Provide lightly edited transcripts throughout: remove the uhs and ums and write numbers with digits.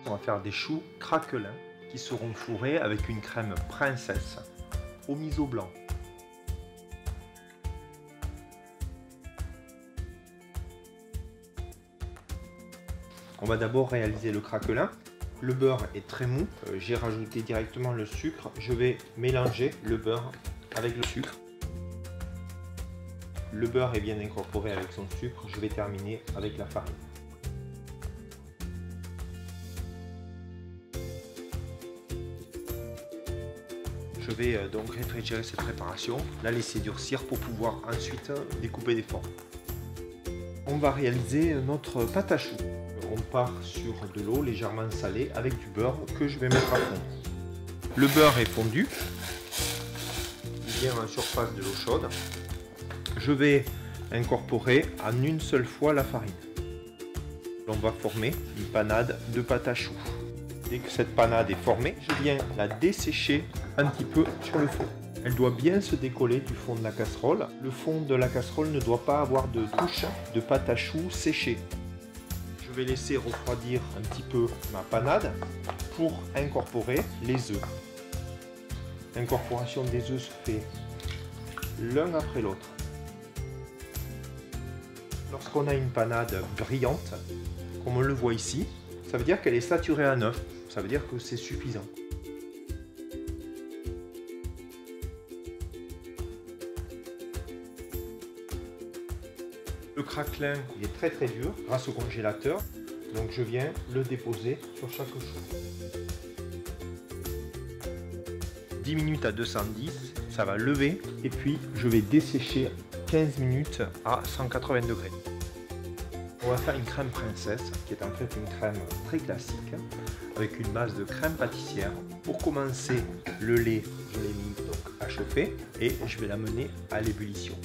On va faire des choux craquelins qui seront fourrés avec une crème princesse au miso blanc. On va d'abord réaliser le craquelin. Le beurre est très mou, j'ai rajouté directement le sucre. Je vais mélanger le beurre avec le sucre. Le beurre est bien incorporé avec son sucre, je vais terminer avec la farine. Je vais donc réfrigérer cette préparation, la laisser durcir pour pouvoir ensuite découper des formes. On va réaliser notre pâte à choux. On part sur de l'eau légèrement salée avec du beurre que je vais mettre à fondre. Le beurre est fondu, il vient en surface de l'eau chaude. Je vais incorporer en une seule fois la farine. On va former une panade de pâte à choux. Dès que cette panade est formée, je viens la dessécher un petit peu sur le feu. Elle doit bien se décoller du fond de la casserole. Le fond de la casserole ne doit pas avoir de touche de pâte à choux séchée. Je vais laisser refroidir un petit peu ma panade pour incorporer les œufs. L'incorporation des œufs se fait l'un après l'autre. Lorsqu'on a une panade brillante, comme on le voit ici, ça veut dire qu'elle est saturée en œuf. Ça veut dire que c'est suffisant. Le craquelin il est très dur grâce au congélateur, donc je viens le déposer sur chaque chou. 10 minutes à 210, ça va lever et puis je vais dessécher 15 minutes à 180 degrés. On va faire une crème princesse qui est en fait une crème très classique avec une base de crème pâtissière. Pour commencer, le lait, je l'ai mis donc à chauffer et je vais l'amener à l'ébullition.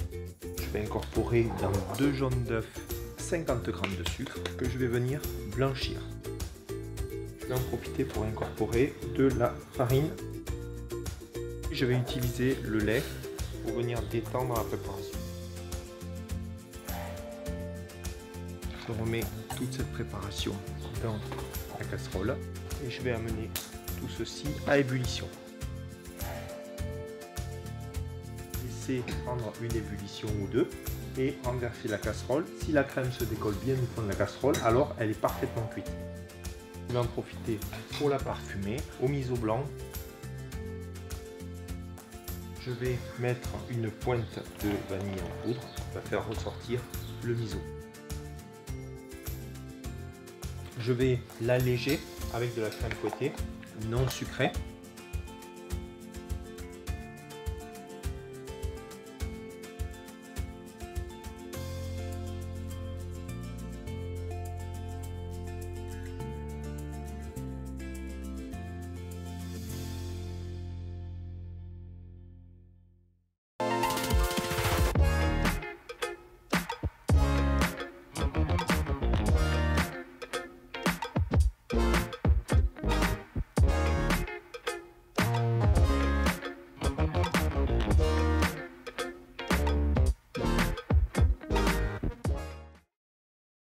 Je vais incorporer dans 2 jaunes d'œufs 50 g de sucre que je vais venir blanchir. Je vais en profiter pour incorporer de la farine. Je vais utiliser le lait pour venir détendre la préparation. Je remets toute cette préparation dans la casserole et je vais amener tout ceci à ébullition. Laissez prendre une ébullition ou deux et renverser la casserole. Si la crème se décolle bien du fond de la casserole, alors elle est parfaitement cuite. Je vais en profiter pour la parfumer au miso blanc. Je vais mettre une pointe de vanille en poudre qui va faire ressortir le miso. Je vais l'alléger avec de la crème fouettée non sucrée.